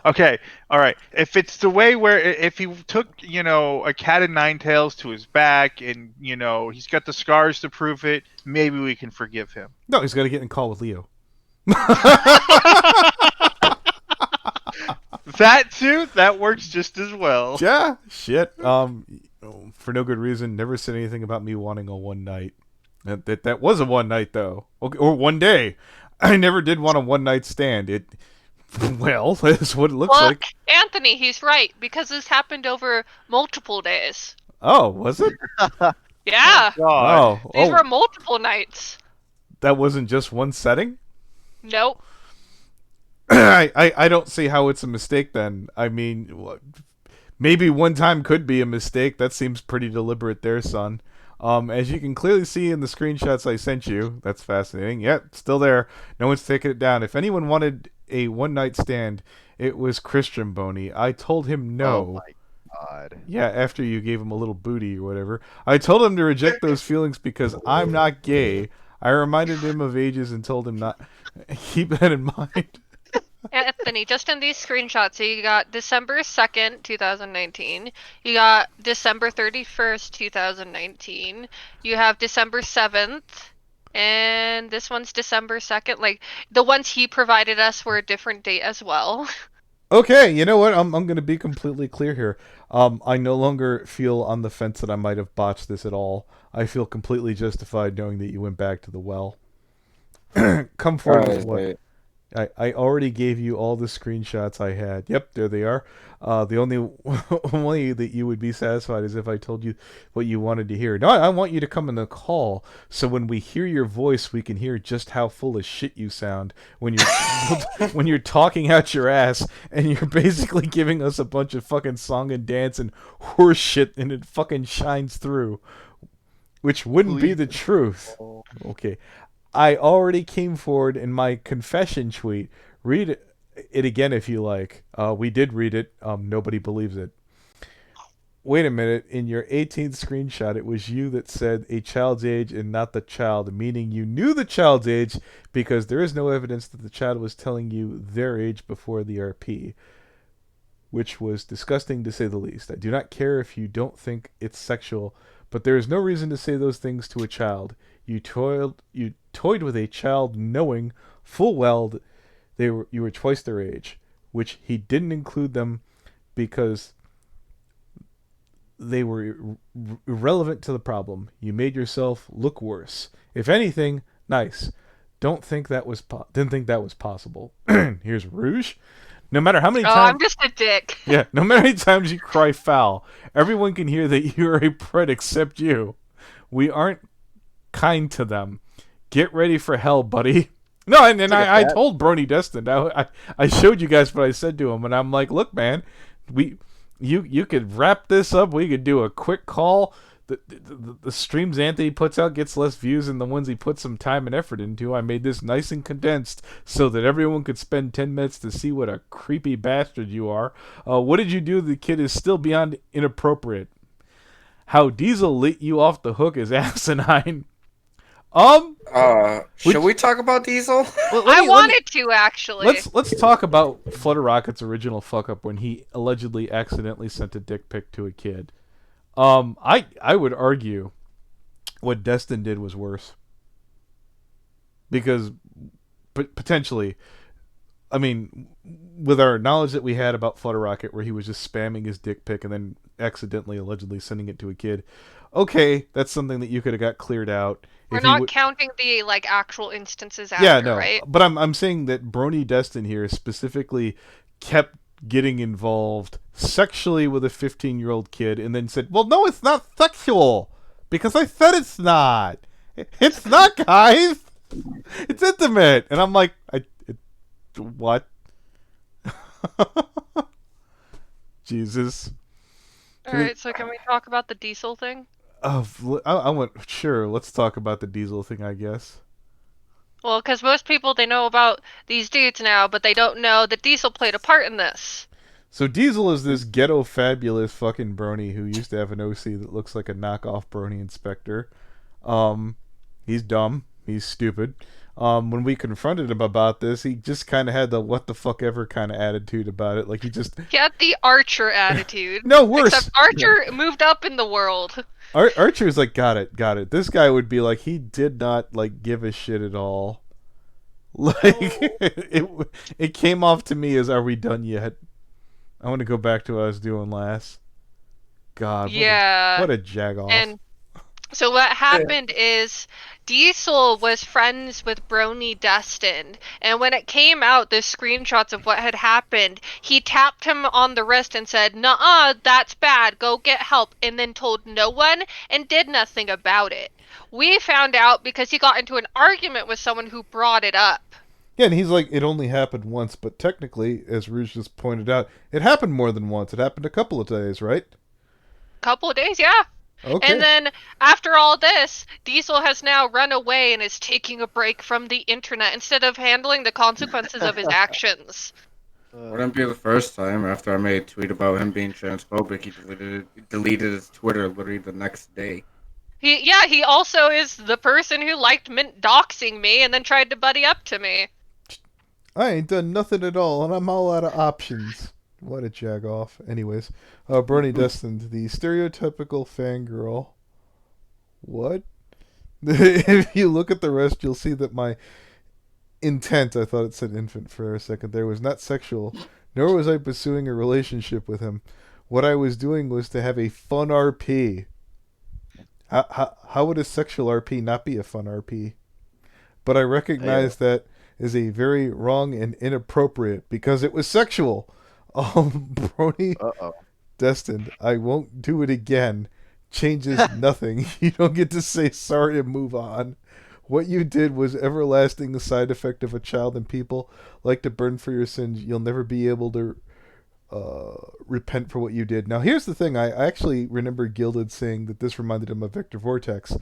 Okay, all right. If it's the way where if he took a cat of nine tails to his back and he's got the scars to prove it, maybe we can forgive him. No, he's got to get in call with Leo. That too. That works just as well. Yeah. Shit. For no good reason, never said anything about me wanting a one night. That was a one night though, or one day. I never did want a one night stand. Well, that's what it looks like. Anthony, he's right, because this happened over multiple days. Oh, was it? Yeah. Oh, These were multiple nights. That wasn't just one setting? Nope. I don't see how it's a mistake then. I mean, maybe one time could be a mistake. That seems pretty deliberate there, son. As you can clearly see in the screenshots I sent you, that's fascinating. Yep, still there. No one's taken it down. If anyone wanted a one-night stand, it was Christian Boney. I told him no. Oh my God. Yeah, after you gave him a little booty or whatever. I told him to reject those feelings because I'm not gay. I reminded him of ages and told him not. Keep that in mind. Anthony, just in these screenshots, so you got December 2nd, 2019. You got December 31st, 2019. You have December 7th. And this one's December 2nd. Like, the ones he provided us were a different date as well. Okay, you know what? I'm going to be completely clear here. I no longer feel on the fence that I might have botched this at all. I feel completely justified knowing that you went back to the well. Come forward with what? I already gave you all the screenshots I had. Yep, there they are. The only that you would be satisfied is if I told you what you wanted to hear. No, I want you to come in the call, so when we hear your voice, we can hear just how full of shit you sound when you're when you're talking out your ass, and you're basically giving us a bunch of fucking song and dance and horse shit, and it fucking shines through, which wouldn't be the truth. Okay. I already came forward in my confession tweet. Read it again if you like. We did read it. Nobody believes it. Wait a minute. In your 18th screenshot, it was you that said a child's age and not the child, meaning you knew the child's age because there is no evidence that the child was telling you their age before the RP, which was disgusting to say the least. I do not care if you don't think it's sexual, but there is no reason to say those things to a child. You toyed with a child knowing full well that you were twice their age, which he didn't include them because they were irrelevant to the problem. You made yourself look worse. If anything, nice. Didn't think that was possible. Here's Rouge. No matter how many times... I'm just a dick. Yeah, no matter how many times you cry foul, everyone can hear that you're a pred except you. We aren't kind to them. Get ready for hell, buddy. No, and I told Brony Destin. I showed you guys what I said to him, and I'm like, look, man, you could wrap this up. We could do a quick call. The streams Anthony puts out gets less views than the ones he puts some time and effort into. I made this nice and condensed so that everyone could spend 10 minutes to see what a creepy bastard you are. What did you do? The kid is still beyond inappropriate. How Diesel lit you off the hook is asinine. Should we talk about Diesel? I wanted to, actually. Let's talk about Flutter Rocket's original fuck up when he allegedly accidentally sent a dick pic to a kid. I would argue what Destin did was worse. Because potentially I mean, with our knowledge that we had about Flutter Rocket, where he was just spamming his dick pic and then accidentally, allegedly sending it to a kid, okay, that's something that you could have got cleared out. We're If he not counting the actual instances after, yeah, no, right? but I'm saying that Brony Destin here specifically kept getting involved sexually with a 15-year-old kid, and then said, "Well, no, it's not sexual because I said it's not. It's not, guys. It's intimate." And I'm like, what? Jesus. Alright, so can we talk about the Diesel thing? I want, sure, let's talk about the Diesel thing, I guess. Well, because most people, they know about these dudes now, but they don't know that Diesel played a part in this. So Diesel is this ghetto fabulous fucking brony who used to have an OC that looks like a knockoff brony inspector. He's dumb. He's stupid. When we confronted him about this, he just kind of had the what the fuck ever kind of attitude about it. Like he had the Archer attitude. No, worse. Except Archer moved up in the world. Archer's like, got it. This guy would be like, he did not like give a shit at all. Like it came off to me as, are we done yet? I want to go back to what I was doing last. God, yeah. What a jagoff. And so what happened is Diesel was friends with Brony Destin, and when it came out, the screenshots of what had happened, he tapped him on the wrist and said, "Nuh-uh, that's bad, go get help," and then told no one and did nothing about it. We found out because he got into an argument with someone who brought it up. Yeah, and he's like, it only happened once, but technically, as Rouge just pointed out, it happened more than once. It happened a couple of days, right? Couple of days, yeah. Okay. And then, after all this, Diesel has now run away and is taking a break from the internet instead of handling the consequences of his actions. Wouldn't be the first time. After I made a tweet about him being transphobic, he deleted his Twitter literally the next day. He also is the person who liked doxing me and then tried to buddy up to me. I ain't done nothing at all, and I'm all out of options. What a jagoff. Anyways, Brony Destin, the stereotypical fangirl. What? If you look at the rest, you'll see that my intent, I thought it said infant for a second there, was not sexual, nor was I pursuing a relationship with him. What I was doing was to have a fun RP. How would a sexual RP not be a fun RP? But I recognize that is a very wrong and inappropriate because it was sexual. Brony Destined, I won't do it again. Changes nothing. You don't get to say sorry and move on. What you did was everlasting the side effect of a child, and people like to burn for your sins. You'll never be able to repent for what you did. Now, here's the thing. I actually remember Gilded saying that this reminded him of Victor Vortex.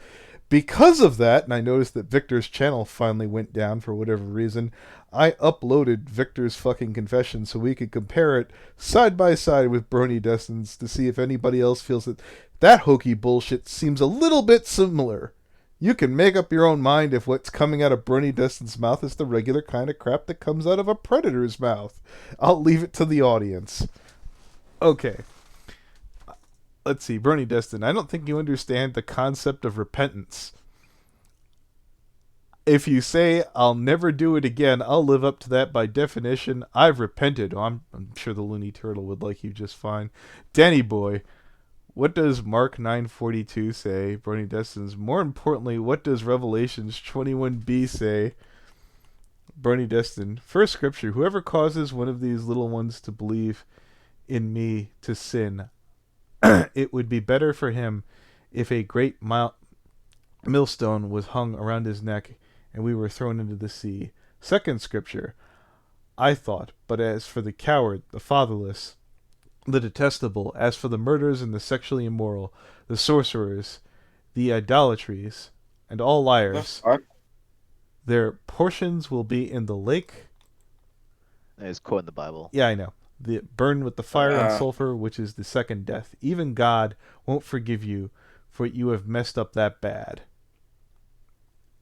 Because of that, and I noticed that Victor's channel finally went down for whatever reason, I uploaded Victor's fucking confession so we could compare it side by side with Brony Destin's to see if anybody else feels that hokey bullshit seems a little bit similar. You can make up your own mind if what's coming out of Brony Destin's mouth is the regular kind of crap that comes out of a predator's mouth. I'll leave it to the audience. Okay. Let's see, Brony Destin, I don't think you understand the concept of repentance. If you say, I'll never do it again, I'll live up to that by definition. I've repented. Oh, I'm sure the Looney Turtle would like you just fine. Danny Boy, what does Mark 9:42 say? Brony Destin's. More importantly, what does Revelations 21b say? Brony Destin, first scripture, whoever causes one of these little ones to believe in me to sin, it would be better for him if a great millstone was hung around his neck and we were thrown into the sea. Second scripture, I thought, but as for the coward, the fatherless, the detestable, as for the murderers and the sexually immoral, the sorcerers, the idolatries, and all liars, their portions will be in the lake. He's quoting the Bible. Yeah, I know. Burned with the fire and sulfur, which is the second death. Even God won't forgive you, for you have messed up that bad.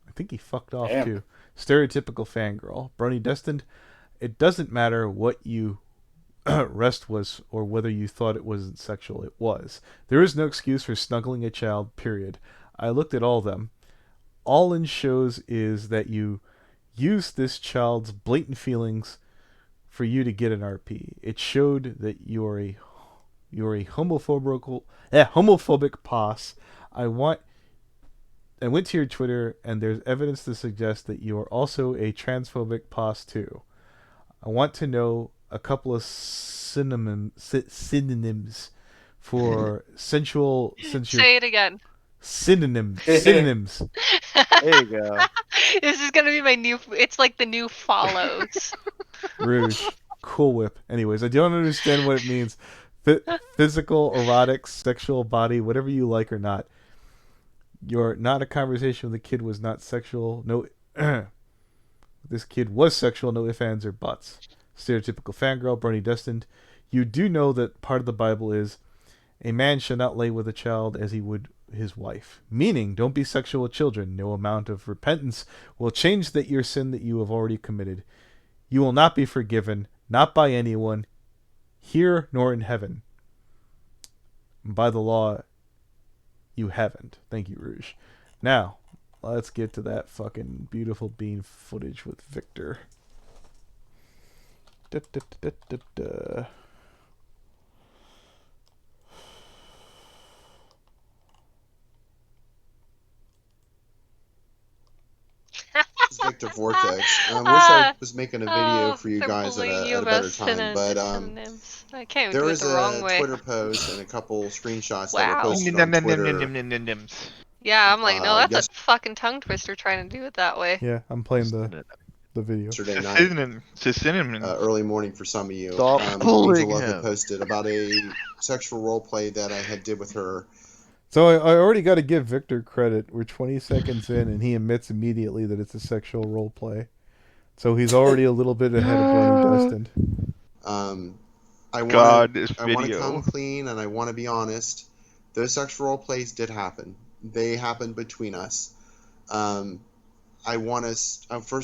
I think he fucked off too. Stereotypical fangirl. Brony Destined, it doesn't matter what you rest was or whether you thought it wasn't sexual. It was. There is no excuse for snuggling a child, period. I looked at all of them. All in shows is that you use this child's blatant feelings for you to get an RP. It showed that you're a homophobic pos. I went to your Twitter, and there's evidence to suggest that you are also a transphobic pos too. I want to know a couple of synonyms for sensual. Say it again. Synonyms. There you go. This is gonna be my new. It's like the new follows. Rouge. Cool Whip. Anyways, I don't understand what it means. Physical, erotic, sexual body, whatever you like or not. Your not a conversation with a kid was not sexual. No, this kid was sexual. No ifs, ands, or buts. Stereotypical fangirl, Bernie Destined. You do know that part of the Bible is a man shall not lay with a child as he would his wife. Meaning, don't be sexual with children. No amount of repentance will change your sin that you have already committed. You will not be forgiven, not by anyone, here nor in heaven. By the law, you haven't. Thank you, Rouge. Now, let's get to that fucking beautiful bean footage with Victor. Da, da, da, da, da. Victor Vortex. I wish I was making a video for you guys at a better time, but I can't there do it was the wrong a way. Twitter post and a couple screenshots that Wow. were posted on Twitter. Yeah, I'm like, no, that's yes- a fucking tongue twister trying to do it that way. Yeah, I'm playing the video. Yesterday night, early morning for some of you. Stop Angel bullying Love had him. posted about a sexual role play that I had did with her. So I already got to give Victor credit. We're 20 seconds in, and he admits immediately that it's a sexual role play. So he's already a little bit ahead of Bernie Destined. I want to come clean, and I want to be honest. Those sexual role plays did happen. They happened between us. First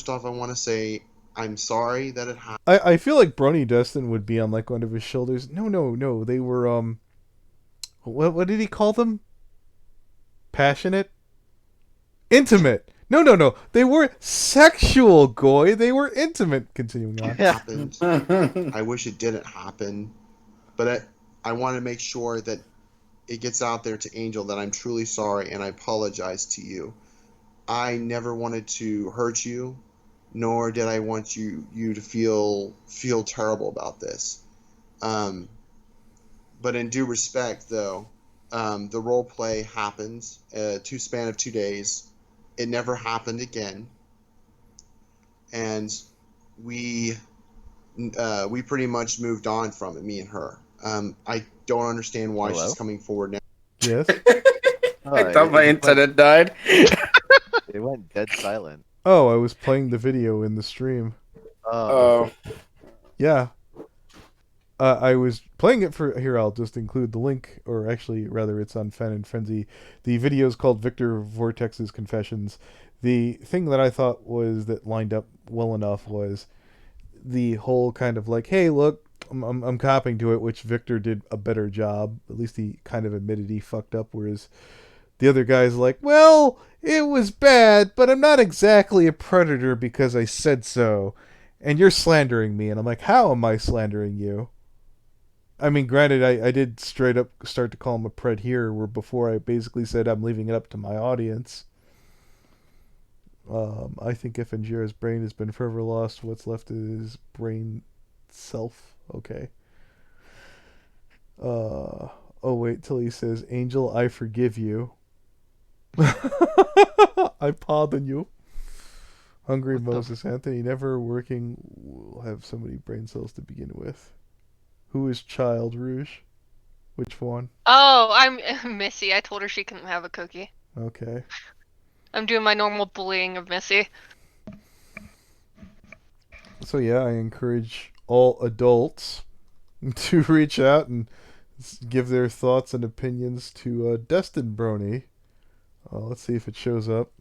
off, I want to say I'm sorry that it happened. I feel like Bernie Destin would be on like one of his shoulders. No. They were what did he call them? Passionate? Intimate. No. They were sexual, Goy. They were intimate. Continuing on. Happened. I wish it didn't happen. But I want to make sure that it gets out there to Angel that I'm truly sorry and I apologize to you. I never wanted to hurt you, nor did I want you to feel terrible about this. But in due respect, though, the role play happened span of 2 days. It never happened again, and we pretty much moved on from it, me and her. I don't understand why she's coming forward now. Yes. I thought my internet died. It went dead silent. Oh, I was playing the video in the stream. Oh. Yeah. I was playing it for... Here, I'll just include the link, or actually, rather, it's on Fan and Frenzy. The video is called Victor Vortex's Confessions. The thing that I thought was that lined up well enough was the whole kind of like, hey, look, I'm copying to it, which Victor did a better job. At least he kind of admitted he fucked up, whereas the other guy's like, well, it was bad, but I'm not exactly a predator because I said so. And you're slandering me. And I'm like, how am I slandering you? I mean, granted, I did straight up start to call him a pred here, where before I basically said I'm leaving it up to my audience. I think if Anjira's brain has been forever lost, what's left is brain self. Okay. Oh, wait till he says, Angel, I forgive you. I pardon you. Hungry Moses Anthony, never working will have so many brain cells to begin with. Who is Child Rouge? Which one? Oh, I'm Missy. I told her she couldn't have a cookie. Okay. I'm doing my normal bullying of Missy. So yeah, I encourage all adults to reach out and give their thoughts and opinions to Destin Brony. Let's see if it shows up.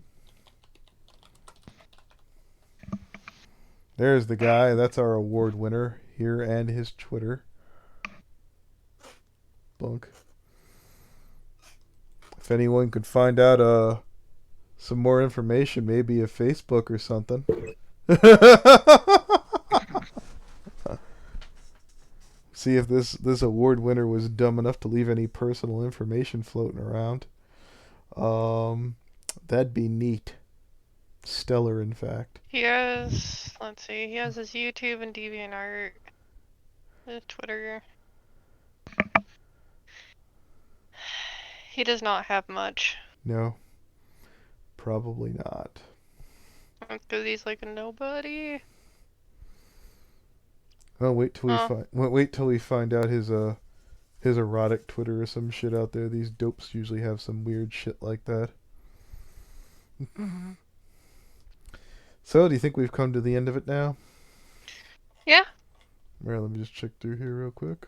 There's the guy. That's our award winner here and his Twitter. Bunk. If anyone could find out some more information, maybe a Facebook or something. See if this award winner was dumb enough to leave any personal information floating around. That'd be neat. Stellar, in fact. He has, let's see, he has his YouTube and DeviantArt, his Twitter. He does not have much. No. Probably not. Because he's like a nobody. Well, wait till we find out his erotic Twitter or some shit out there. These dopes usually have some weird shit like that. So, do you think we've come to the end of it now? Yeah. Alright, let me just check through here real quick.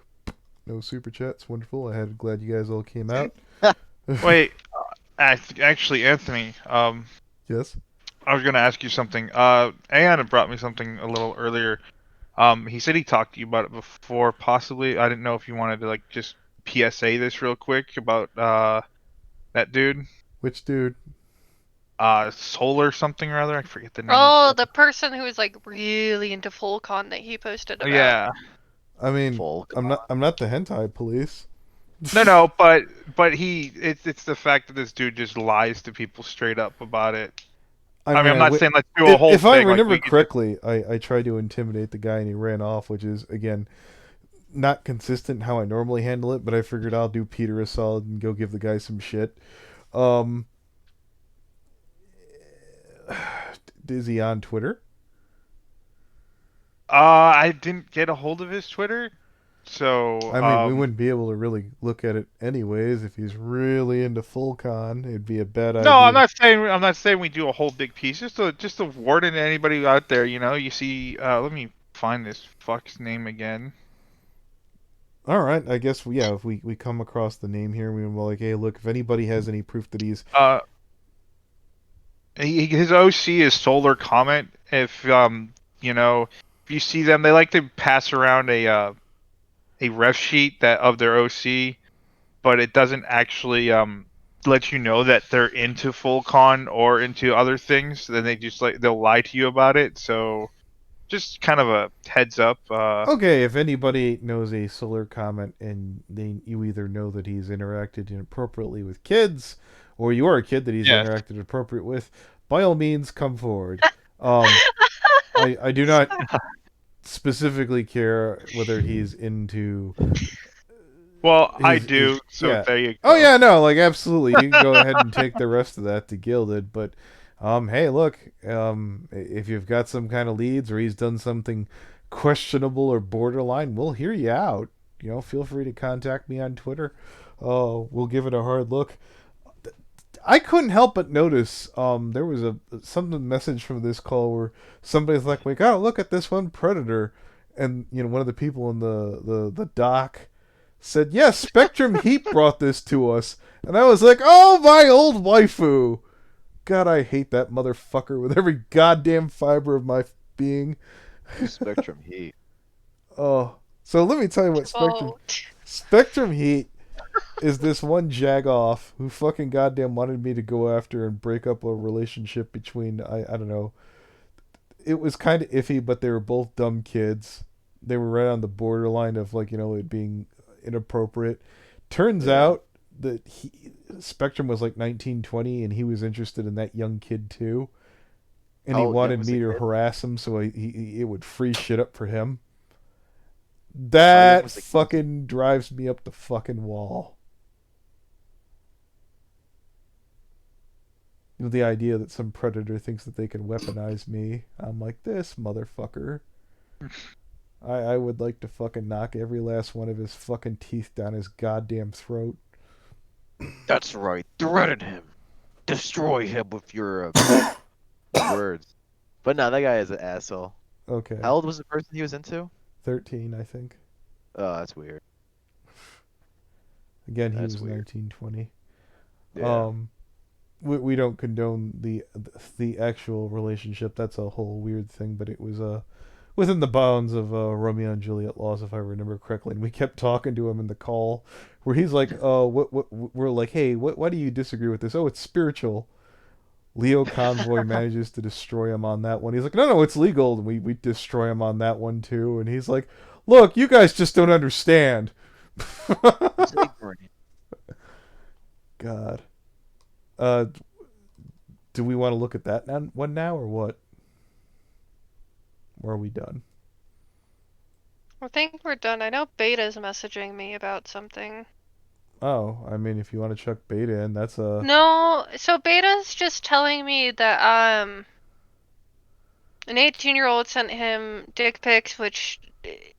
No super chats. Wonderful. Glad you guys all came out. Wait, actually, Anthony. Yes. I was gonna ask you something. Ayan brought me something a little earlier. He said he talked to you about it before, possibly. I didn't know if you wanted to like just PSA this real quick about that dude. Which dude? Solar something or other. I forget the name. Oh, the person who was like really into FullCon that he posted about. Yeah. I mean, I'm not the hentai police. No, but it's the fact that this dude just lies to people straight up about it. I mean, I'm not saying let's do a whole if thing. If I remember correctly, I tried to intimidate the guy and he ran off, which is, again, not consistent how I normally handle it, but I figured I'll do Peter a solid and go give the guy some shit. Is he on Twitter? I didn't get a hold of his Twitter, so I mean, we wouldn't be able to really look at it anyways. If he's really into FullCon, it'd be a bad idea. No, I'm not saying we do a whole big piece. Just a warning to anybody out there. You see. Let me find this fuck's name again. All right, I guess if we come across the name here, we will like, hey, look, if anybody has any proof that he's his OC is Solar Comment. If if you see them, they like to pass around a ref sheet of their OC, but it doesn't actually let you know that they're into FullCon or into other things. Then they'll lie to you about it. So just kind of a heads up. Okay, if anybody knows a Solar Comment and you either know that he's interacted inappropriately with kids, or you are a kid that he's interacted appropriate with, by all means, come forward. I do not specifically care whether he's into. Well, I do. There you go. Oh yeah, no, like absolutely. You can go ahead and take the rest of that to Gilded, but hey, look, if you've got some kind of leads or he's done something questionable or borderline, we'll hear you out. Feel free to contact me on Twitter. We'll give it a hard look. I couldn't help but notice there was some message from this call where somebody's like, we gotta look at this one predator, and one of the people in the doc said, yes, Spectrum Heat brought this to us, and I was like, oh, my old waifu. God, I hate that motherfucker with every goddamn fiber of my being. Spectrum Heat. Oh, so let me tell you what Spectrum Heat is this one jagoff who fucking goddamn wanted me to go after and break up a relationship between, I don't know. It was kind of iffy, but they were both dumb kids. They were right on the borderline of it being inappropriate. Turns out that Spectrum was like 19, 20, and he was interested in that young kid too. And he wanted me to harass him so it would free shit up for him. That fucking drives me up the fucking wall. The idea that some predator thinks that they can weaponize me. I'm like, this motherfucker. I would like to fucking knock every last one of his fucking teeth down his goddamn throat. That's right. Threaten him. Destroy him with your words. But no, that guy is an asshole. Okay. How old was the person he was into? 13, I think. Oh, that's weird. Again, he was 19, 20. Yeah. We don't condone the actual relationship. That's a whole weird thing, but it was within the bounds of Romeo and Juliet laws, if I remember correctly. And we kept talking to him in the call, where he's like, what we're like, hey, why do you disagree with this? Oh, it's spiritual. Leo Convoy manages to destroy him on that one. He's like, no, it's legal. And we destroy him on that one too. And he's like, Look, you guys just don't understand. It's ignorant. God. Do we want to look at that one now, or what? Or are we done? I think we're done. I know Beta's messaging me about something. Oh, I mean, if you want to chuck Beta in, that's a... No, so Beta's just telling me that an 18-year-old sent him dick pics, which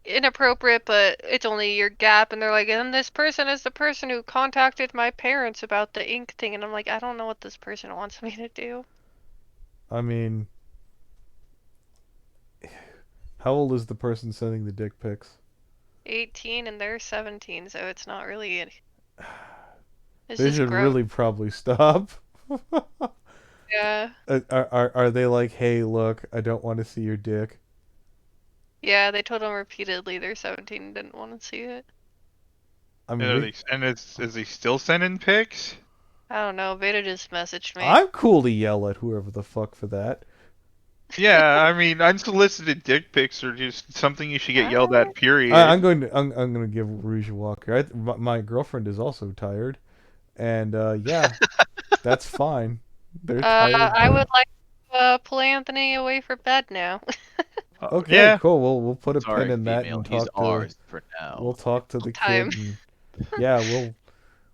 inappropriate, but it's only a year gap, and they're like, and this person is the person who contacted my parents about the ink thing, and I'm like, I don't know what this person wants me to do. I mean, how old is the person sending the dick pics? 18 and they're 17, so it's not really. They should really probably stop. Yeah. Are they like, hey, look, I don't want to see your dick? Yeah, they told him repeatedly they're 17 and didn't want to see it. I mean, is he still sending pics? I don't know. Beta just messaged me. I'm cool to yell at whoever the fuck for that. Yeah, I mean, unsolicited dick pics are just something you should get yelled at. Period. I'm going to give Rouge a walker. My girlfriend is also tired, and yeah, that's fine. They're tired. I would like to pull Anthony away for bed now. Okay, yeah. cool. We'll put a Sorry, pin in that female. and He's talk to. ours for now. We'll talk to the Time. kid. And, yeah,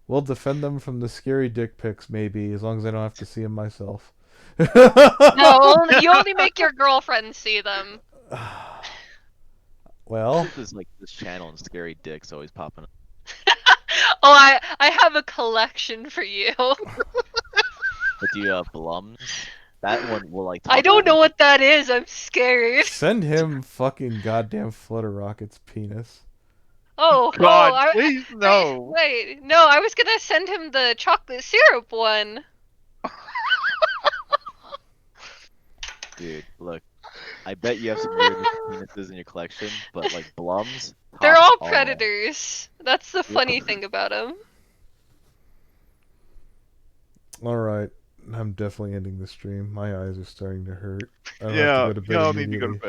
we'll defend them from the scary dick pics, maybe, as long as I don't have to see them myself. No, you only make your girlfriend see them. Well, There's like this channel and scary dicks always popping up. Oh, I have a collection for you. But do you have Blums? That one will like. I don't know what that is. I'm scared. send him fucking goddamn Flutter Rocket's penis. Oh, God, please no. Wait, no, I was gonna send him the chocolate syrup one. Dude, look. I bet you have some weird penises in your collection, but like Blums. They're all predators. That's the funny thing about them. Alright, I'm definitely ending the stream. My eyes are starting to hurt. I don't Yeah, have to go to bed y'all need to go to immediately. bed.